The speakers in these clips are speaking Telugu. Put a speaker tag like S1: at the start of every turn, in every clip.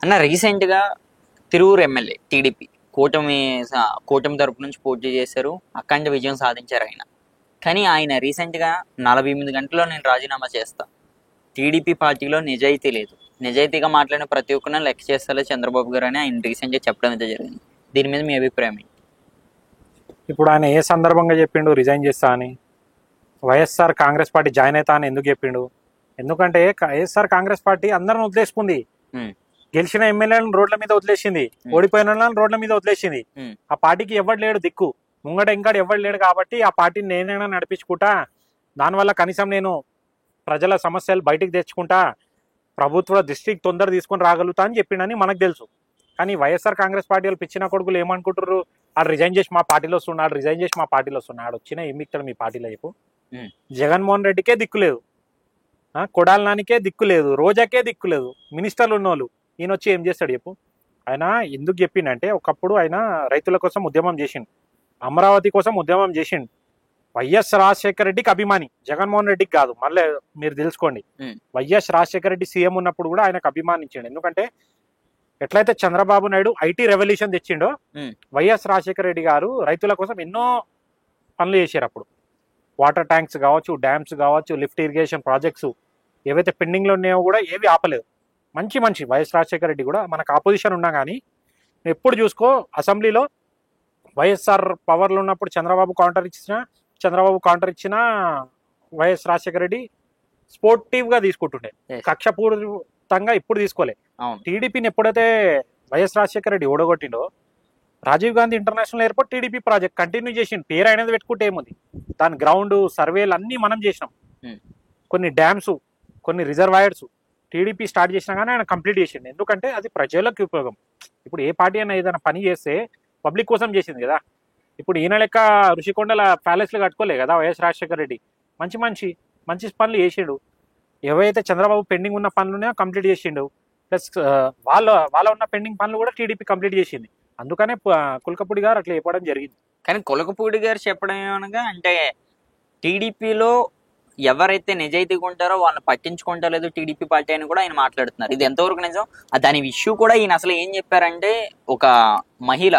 S1: అన్న రీసెంట్ గా తిరువురు ఎమ్మెల్యే టీడీపీ కూటమి కూటమి తరపు నుంచి పోటీ చేశారు, అఖండ విజయం సాధించారు ఆయన. కానీ ఆయన రీసెంట్ గా 48 గంటల్లో నేను రాజీనామా చేస్తా, టీడీపీ పార్టీలో నిజాయితీ లేదు, నిజాయితీగా మాట్లాడిన ప్రతి ఒక్కరిని లెక్క చేస్తాలే చంద్రబాబు గారు అని ఆయన రీసెంట్ గా చెప్పడం అయితే జరిగింది. దీని మీద మీ అభిప్రాయం ఏంటి?
S2: ఇప్పుడు ఆయన ఏ సందర్భంగా చెప్పిండు రిజైన్ చేస్తా అని? వైఎస్ఆర్ కాంగ్రెస్ పార్టీ జాయిన్ అవుతా అని ఎందుకు చెప్పిండు? ఎందుకంటే వైఎస్ఆర్ కాంగ్రెస్ పార్టీ అందరిని వదిలేసుకుంది. గెలిచిన ఎమ్మెల్యేలను రోడ్ల మీద వదిలేసింది, ఓడిపోయిన వాళ్ళని రోడ్ల మీద వదిలేసింది. ఆ పార్టీకి ఎవడు లేడు దిక్కు, ముంగట ఇంకా ఎవడు లేడు. కాబట్టి ఆ పార్టీని నేనైనా నడిపించుకుంటా, దానివల్ల కనీసం నేను ప్రజల సమస్యలు బయటికి తెచ్చుకుంటా, ప్రభుత్వ దృష్టికి తొందర తీసుకొని రాగలుగుతా అని చెప్పిండని మనకు తెలుసు. కానీ వైఎస్ఆర్ కాంగ్రెస్ పార్టీ వాళ్ళు పిచ్చిన కొడుకులు ఏమనుకుంటారు? ఆడు రిజైన్ చేసి మా పార్టీలో వస్తున్నాడు, రిజైన్ చేసి మా పార్టీలో వస్తున్నాడు. వచ్చిన ఏమి ఇస్తాడు మీ పార్టీలో చెప్పు? జగన్మోహన్ రెడ్డికే దిక్కు లేదు, కొడాలి నానికే దిక్కు లేదు, రోజాకే దిక్కు లేదు, మినిస్టర్లు ఉన్నోళ్ళు. ఈయన వచ్చి ఏం చేస్తాడు చెప్పు? ఆయన ఎందుకు చెప్పిండంటే, ఒకప్పుడు ఆయన రైతుల కోసం ఉద్యమం చేసిండు, అమరావతి కోసం ఉద్యమం చేసిండు. వైఎస్ రాజశేఖర రెడ్డికి అభిమాని, జగన్మోహన్ రెడ్డికి కాదు. మళ్ళీ మీరు తెలుసుకోండి, వైఎస్ రాజశేఖర రెడ్డి సీఎం ఉన్నప్పుడు కూడా ఆయనకు అభిమానించండు. ఎందుకంటే ఎట్లయితే చంద్రబాబు నాయుడు ఐటీ రెవల్యూషన్ తెచ్చిండో, వైఎస్ రాజశేఖర రెడ్డి గారు రైతుల కోసం ఎన్నో పనులు చేశారు. అప్పుడు వాటర్ ట్యాంక్స్ కావచ్చు, డ్యామ్స్ కావచ్చు, లిఫ్ట్ ఇరిగేషన్ ప్రాజెక్ట్స్ ఏవైతే పెండింగ్లో ఉన్నాయో కూడా ఏవి ఆపలేదు. మంచి వైఎస్ రాజశేఖర రెడ్డి కూడా మనకు ఆపోజిషన్ ఉన్నా కానీ ఎప్పుడు చూసుకో అసెంబ్లీలో వైఎస్ఆర్ పవర్లో ఉన్నప్పుడు చంద్రబాబు కౌంటర్ ఇచ్చినా వైఎస్ రాజశేఖర రెడ్డి స్పోర్టివ్గా తీసుకుంటుండే, కక్షపూరితంగా ఇప్పుడు తీసుకోలే. టీడీపీని ఎప్పుడైతే వైఎస్ రాజశేఖర రెడ్డి ఓడగొట్టిండో, Rajiv Gandhi international airport TDP project continue చేసిండు. పేరు అనేది పెట్టుకుంటే ఏముంది, దాని గ్రౌండ్ సర్వేలు అన్నీ మనం చేసినాం. కొన్ని డ్యామ్స్, కొన్ని రిజర్వాయర్స్ టీడీపీ స్టార్ట్ చేసినా కానీ ఆయన కంప్లీట్ చేసిండు. ఎందుకంటే అది ప్రజలకు ఉపయోగం. ఇప్పుడు ఏ పార్టీ అయినా ఏదైనా పని చేస్తే పబ్లిక్ కోసం చేసింది కదా. ఇప్పుడు ఈయన లెక్క ఋషికొండల ప్యాలెస్లు కట్టుకోలే కదా వైఎస్ రాజశేఖర రెడ్డి. మంచి పనులు చేసిండు. ఏవైతే చంద్రబాబు పెండింగ్ ఉన్న పనులున్నాయో కంప్లీట్ చేసిండు. ప్లస్ వాళ్ళ ఉన్న పెండింగ్ పనులు కూడా టీడీపీ కంప్లీట్ చేసింది. అందుకనే కుల్కపూడి గారు అట్లా చెప్పడం జరిగింది.
S1: కానీ కుల్కపూడి గారు చెప్పడం ఏమనగా, అంటే టీడీపీలో ఎవరైతే నిజాయితీగా ఉంటారో వాళ్ళని పట్టించుకుంటలేదు టీడీపీ పార్టీ అని కూడా ఆయన మాట్లాడుతున్నారు. ఇది ఎంతవరకు నిజం? దాని ఇష్యూ కూడా ఈయన అసలు ఏం చెప్పారంటే, ఒక మహిళ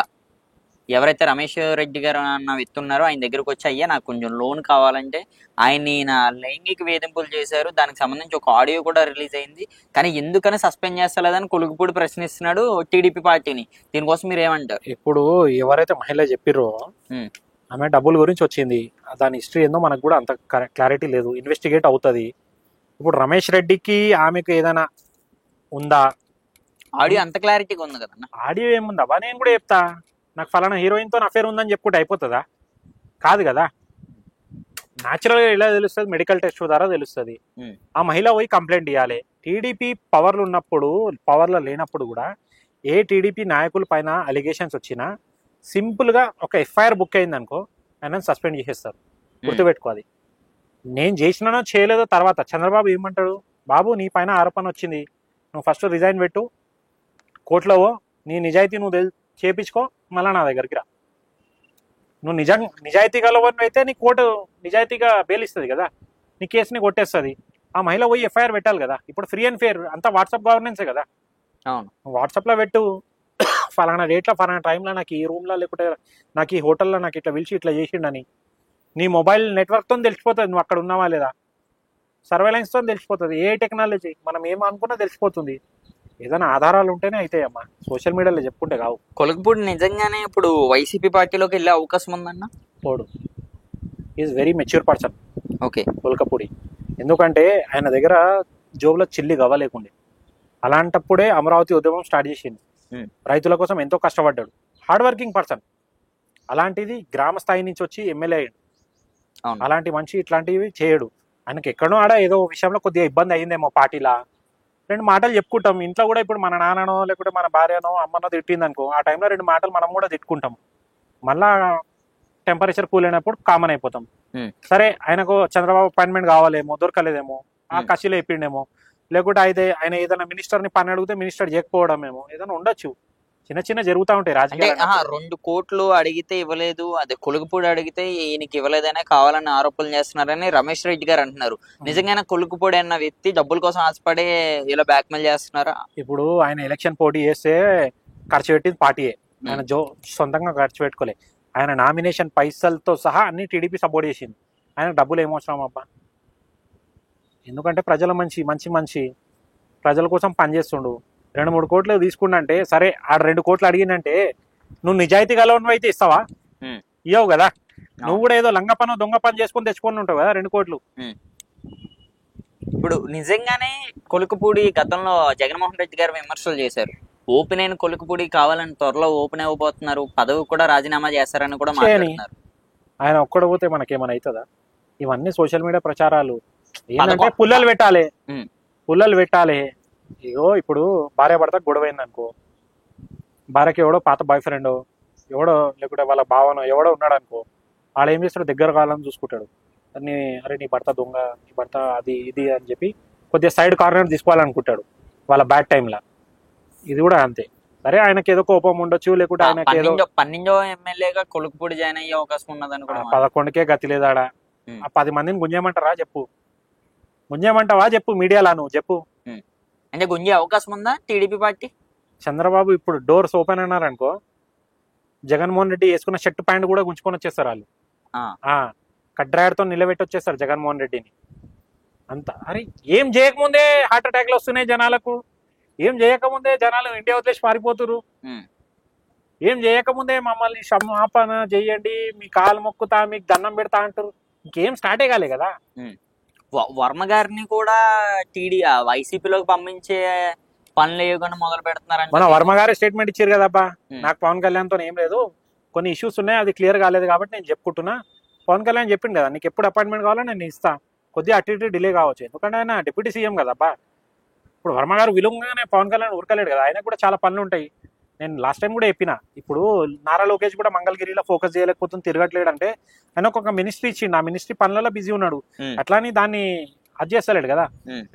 S1: ఎవరైతే రమేష్ రెడ్డి గారు అన్న వ్యక్తి ఉన్నారో ఆయన దగ్గరకు వచ్చి, అయ్యా నాకు కొంచెం లోన్ కావాలంటే ఆయన్ని లైంగిక వేధింపులు చేశారు, దానికి సంబంధించి ఒక ఆడియో కూడా రిలీజ్ అయింది, కానీ ఎందుకని సస్పెండ్ చేస్తలేదని కులుగుపూడి ప్రశ్నిస్తున్నాడు టీడీపీ పార్టీని. దీనికోసం మీరు ఏమంటారు?
S2: ఇప్పుడు ఎవరైతే మహిళ చెప్పిర్రో ఆమె డబ్బుల గురించి వచ్చింది, దాని హిస్టరీ ఏందో మనకు కూడా అంత క్లారిటీ లేదు, ఇన్వెస్టిగేట్ అవుతుంది. ఇప్పుడు రమేష్ రెడ్డికి ఆమెకు ఏదైనా ఉందా?
S1: ఆడియో అంత క్లారిటీగా ఉంది కదా.
S2: ఆడియో ఏముందా? నేను కూడా చెప్తా, నాకు ఫలానా హీరోయిన్తో అఫేర్ ఉందని చెప్పుకుంటే అయిపోతుందా? కాదు కదా. న్యాచురల్గా ఎలా తెలుస్తుంది? మెడికల్ టెస్ట్ ద్వారా తెలుస్తుంది. ఆ మహిళ పోయి కంప్లైంట్ ఇవ్వాలి. టీడీపీ పవర్లో లేనప్పుడు కూడా ఏ టీడీపీ నాయకుల పైన అలిగేషన్స్ వచ్చినా సింపుల్గా ఒక ఎఫ్ఐఆర్ బుక్ అయింది అనుకో, ఆయన సస్పెండ్ చేసేస్తారు. గుర్తుపెట్టుకోవాలి. నేను చేసినానో చేయలేదో తర్వాత చంద్రబాబు ఏమంటాడు, బాబు నీ పైన ఆరోపణ వచ్చింది, నువ్వు ఫస్ట్ రిజైన్ పెట్టు, కోర్టులో నీ నిజాయితీ నువ్వు చేపించుకో, మళ్ళీ నా దగ్గరికి రా. నువ్వు నిజాయితీ గలవని అయితే నీ కోర్టు నిజాయితీగా బెయిల్ ఇస్తుంది కదా, నీ కేసుని కొట్టేస్తుంది. ఆ మహిళ పోయి ఎఫ్ఐఆర్ పెట్టాలి కదా. ఇప్పుడు ఫ్రీ అండ్ ఫెయిర్ అంతా వాట్సాప్ గవర్నెన్సే కదా. వాట్సాప్లో పెట్టు, ఫలానా డేట్లో ఫలానా టైంలో నాకు ఈ రూమ్లో లేకుంటే నాకు ఈ హోటల్లో నాకు ఇట్లా పిలిచి ఇట్లా చేసిండని నీ మొబైల్ నెట్వర్క్తో తెలిసిపోతుంది నువ్వు అక్కడ ఉన్నావా లేదా. సర్వేలెన్స్తో తెలిసిపోతుంది. ఏ టెక్నాలజీ మనం ఏమనుకున్నా తెలిసిపోతుంది. ఏదైనా ఆధారాలు ఉంటేనే అవుతాయి అమ్మా, సోషల్ మీడియాలో చెప్పుకుంటే కావు.
S1: కులకపూడి నిజంగానే ఇప్పుడు వైసీపీ పార్టీలోకి వెళ్ళే అవకాశం ఉందన్న?
S2: పోడు. Is very mature person.
S1: Okay,
S2: Kulakapudi. ఎందుకంటే ఆయన దగ్గర జోబులో చిల్లి గవ్వలేకుండే. అలాంటప్పుడే అమరావతి ఉద్యమం స్టార్ట్ చేసింది. రైతుల కోసం ఎంతో కష్టపడ్డాడు. Hard working person. అలాంటిది గ్రామ స్థాయి నుంచి వచ్చి ఎమ్మెల్యే అయ్యాడు. అలాంటి మనిషి ఇట్లాంటివి చేయడు. ఆయనకి ఎక్కడో ఆడ ఏదో విషయంలో కొద్దిగా ఇబ్బంది అయ్యిందేమో పార్టీలా, 2 మాటలు చెప్పుకుంటాం. ఇంట్లో కూడా ఇప్పుడు మన నాన్ననో లేకుంటే మన భార్యనో అమ్మనో తిట్టింది అనుకో, ఆ టైంలో 2 మాటలు మనం కూడా తిట్టుకుంటాం. మళ్ళా టెంపరేచర్ కూల్ అయినప్పుడు కామన్ అయిపోతాం. సరే ఆయనకు చంద్రబాబు అపాయింట్మెంట్ కావాలేమో, దొరకలేదేమో, ఆ కసిలో అయిపోయిండేమో, లేకుంటే అయితే ఆయన ఏదైనా మినిస్టర్ని పని అడిగితే మినిస్టర్ చేయకపోవడమేమో, ఏదైనా ఉండొచ్చు. చిన్న చిన్న జరుగుతూ ఉంటాయి
S1: అంటే
S2: రాజకీయాలు.
S1: 2 కోట్లు అడిగితే ఇవ్వలేదు, అదే కొలుకుపూడి అడిగితే ఈయనకి ఇవ్వలేదనే కావాలని ఆరోపణలు చేస్తున్నారని రమేష్ రెడ్డి గారు అంటున్నారు. నిజంగానే కొలుకుపూడి అన్న వ్యక్తి డబ్బుల కోసం ఆశపడి ఇలా బ్లాక్మెయిల్ చేస్తున్నారా?
S2: ఇప్పుడు ఆయన ఎలక్షన్ పోటీ చేస్తే ఖర్చు పెట్టింది పార్టీయే, ఆయన సొంతంగా ఖర్చు పెట్టుకోలే. ఆయన నామినేషన్ పైసలతో సహా అన్ని టీడీపీ సపోర్ట్ చేసింది. ఆయన డబ్బులు ఏమవసరం అబ్బా, ఎందుకంటే ప్రజల మంచి ప్రజల కోసం పనిచేస్తుండు. 2-3 కోట్లు తీసుకుండంటే సరే, ఆడ 2 కోట్లు అడిగిందంటే నువ్వు నిజాయితీ గలవను అయితే ఇస్తావా? ఇవ్వవు కదా. నువ్వు కూడా ఏదో లంగ పని దొంగ పని చేసుకొని తెచ్చుకొని ఉంటావు కదా 2 కోట్లు.
S1: ఇప్పుడు నిజంగానే కొలుకుపూడి గతంలో జగన్మోహన్ రెడ్డి గారు విమర్శలు చేశారు. ఓపెన్ అయిన కొలుకుపూడి కావాలని త్వరలో ఓపెన్ అయిపోతున్నారు, పదవి కూడా రాజీనామా చేస్తారని కూడా మాట్లాడుతున్నారు.
S2: ఆయన ఒక్కడ పోతే మనకేమైనా అవుతుందా? ఇవన్నీ సోషల్ మీడియా ప్రచారాలు. ఏంటంటే పుల్లలు పెట్టాలి. ఇగో ఇప్పుడు భార్య భర్త గొడవైంది అనుకో, భార్యకి ఎవడో పాత బాయ్ ఫ్రెండ్ ఎవడో లేకుంటే వాళ్ళ భావన ఎవడో ఉన్నాడు అనుకో, వాళ్ళు ఏం చేస్తాడు, దగ్గర కావాలని చూసుకుంటాడు. అరే నీ భర్త దొంగ, నీ భర్త అది ఇది అని చెప్పి కొద్దిగా సైడ్ కార్నర్ తీసుకోవాలనుకుంటాడు వాళ్ళ బ్యాడ్ టైంలో. ఇది కూడా అంతే. సరే ఆయనకి ఏదో కోపం ఉండొచ్చు, లేకుంటే ఆయనకి ఏదో
S1: 12వ ఎమ్మెల్యేగా కొలుకుపూడి జాయిన్ అయ్యే అవకాశం ఉన్నదని కూడా
S2: 11కే గతి లేదాడా. ఆ 10 మందిని గుంజేయమంటారా చెప్పు, గుంజేయమంటావా చెప్పు, మీడియాలో నువ్వు చెప్పు.
S1: అంటే గుంజే అవకాశం ఉందా టీడీపీ పార్టీ?
S2: చంద్రబాబు ఇప్పుడు డోర్స్ ఓపెన్ అన్నారనుకో, జగన్మోహన్ రెడ్డి వేసుకున్న షర్ట్ ప్యాంట్ కూడా గుంజుకొని వచ్చేస్తారు వాళ్ళు. కడ్రాయడ్తో నిలబెట్టి వచ్చేస్తారు జగన్మోహన్ రెడ్డిని. అంత అరే ఏం చేయకముందే హార్ట్ అటాక్లు వస్తున్నాయి జనాలకు, ఏం చేయకముందే జనాలు ఇండియా వదిలేసి పారిపోతురు, ఏం చేయకముందే మమ్మల్ని క్షమాపణ చెయ్యండి, మీ కాలు మొక్కుతా, మీకు దండం పెడతా అంటారు. ఇంకేం స్టార్టే కాలే కదా.
S1: వర్మ గారిని కూడా వైసీపీలోకి పంపించే పనులు వేయకుండా మొదలు పెడుతున్నారు.
S2: మన వర్మ గారే స్టేట్మెంట్ ఇచ్చారు కదబ్బా, నాకు పవన్ కళ్యాణ్తో ఏం లేదు, కొన్ని ఇష్యూస్ ఉన్నాయి, అది క్లియర్ కాలేదు కాబట్టి నేను చెప్పుకుంటున్నా. పవన్ కళ్యాణ్ చెప్పిండు కదా, నీకు ఎప్పుడు అపాయింట్మెంట్ కావాలో నేను ఇస్తా, కొద్దిగా అటు ఇటు డిలే కావచ్చు, ఎందుకంటే ఆయన డిప్యూటీ సీఎం కదబ్బా. ఇప్పుడు వర్మ గారు విలువగానే పవన్ కళ్యాణ్ ఉరకలేడు కదా, ఆయన కూడా చాలా పనులు ఉంటాయి. నేను లాస్ట్ టైం కూడా చెప్పిన, ఇప్పుడు నారా లోకేష్ కూడా మంగళగిరిలో ఫోకస్ చేయలేకపోతుంది, తిరగట్లేడు అంటే ఆయన ఒక మినిస్ట్రీ ఇచ్చిండు, ఆ మినిస్ట్రీ పనులలో బిజీ ఉన్నాడు. అట్లాని దాన్ని అది చేస్తలేడు కదా,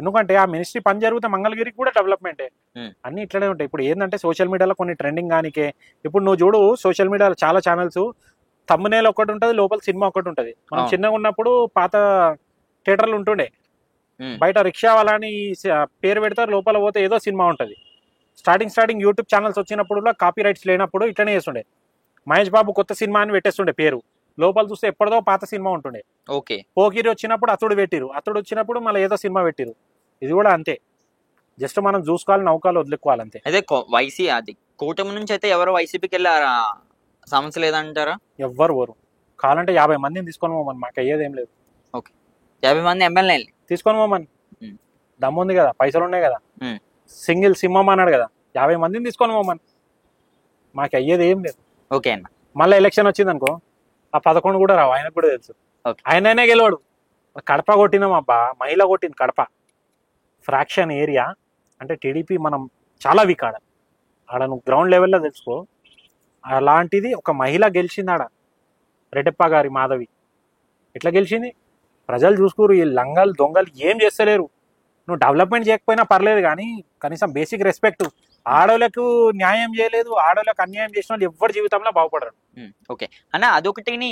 S2: ఎందుకంటే ఆ మినిస్ట్రీ పని జరిగితే మంగళగిరికి కూడా డెవలప్మెంటే. అన్ని ఇట్లనే ఉంటాయి. ఇప్పుడు ఏంటంటే సోషల్ మీడియాలో కొన్ని ట్రెండింగ్ కానికే, ఇప్పుడు నువ్వు చూడు సోషల్ మీడియాలో చాలా ఛానల్స్ థంబ్నెయిల్ ఒకటి ఉంటుంది, లోపల సినిమా ఒకటి ఉంటుంది. మనం చిన్నగా ఉన్నప్పుడు పాత థియేటర్లు ఉంటుండే, బయట రిక్షా వాళ్ళని పేరు పెడతారు, లోపల పోతే ఏదో సినిమా ఉంటుంది. స్టార్టింగ్ యూట్యూబ్ ఛానల్స్ వచ్చినప్పుడు కాపీ రైట్స్ లేనప్పుడు ఇట్లనే చేస్తుండే. మహేష్ బాబు కొత్త సినిమా అని పెట్టేస్తుండే పేరు, లోపల చూస్తే ఎప్పటిదో పాత సినిమా ఉంటుండే.
S1: ఓకే,
S2: పోకిరి వచ్చినప్పుడు అతడు పెట్టిరు, అతడు వచ్చినప్పుడు మళ్ళీ ఏదో సినిమా పెట్టిరు. ఇది కూడా అంతే, జస్ట్ మనం చూసుకోవాలి, నౌకాలు వదులుకోవాలి అంతే.
S1: అదే అది కూటమి నుంచి అయితే ఎవరు వైసీపీకి వెళ్ళి సమస్య లేదంటారా?
S2: ఎవ్వరు కావాలంటే 50 మందిని తీసుకొని పోమని, మాకు అయ్యేది ఏం లేదు.
S1: ఓకే, 50 మంది ఎమ్మెల్యేలు
S2: తీసుకొని పోమని, దమ్ము ఉంది కదా, పైసలు ఉన్నాయి కదా, సింగిల్ సింహం అన్నాడు కదా, 50 మందిని తీసుకొని పోమని, మాకు అయ్యేది ఏం లేదు.
S1: ఓకే అన్న,
S2: మళ్ళీ ఎలక్షన్ వచ్చింది అనుకో, ఆ 11 కూడా రావు, ఆయనకు కూడా తెలుసు. ఆయననే గెలవాడు. కడప కొట్టినాం అబ్బా, మహిళ కొట్టింది కడప, ఫ్రాక్షన్ ఏరియా అంటే టీడీపీ మనం చాలా వీక్ ఆడ నువ్వు గ్రౌండ్ లెవెల్లో తెలుసుకో. అలాంటిది ఒక మహిళ గెలిచింది ఆడ, రెడ్డప్ప గారి మాధవి. ఎట్లా గెలిచింది? ప్రజలు చూసుకోరు, ఈ లంగాలు దొంగలు ఏం చేస్తలేరు. నువ్వు డెవలప్మెంట్ చేయకపోయినా పర్లేదు, కానీ కనీసం బేసిక్ రెస్పెక్ట్. ఆడోళ్ళకు న్యాయం చేయలేదు, ఆడోళ్ళకు అన్యాయం చేసిన వాళ్ళు ఎవరి జీవితంలో బాగుపడరు.
S1: ఓకే అన్న, అదొకటిని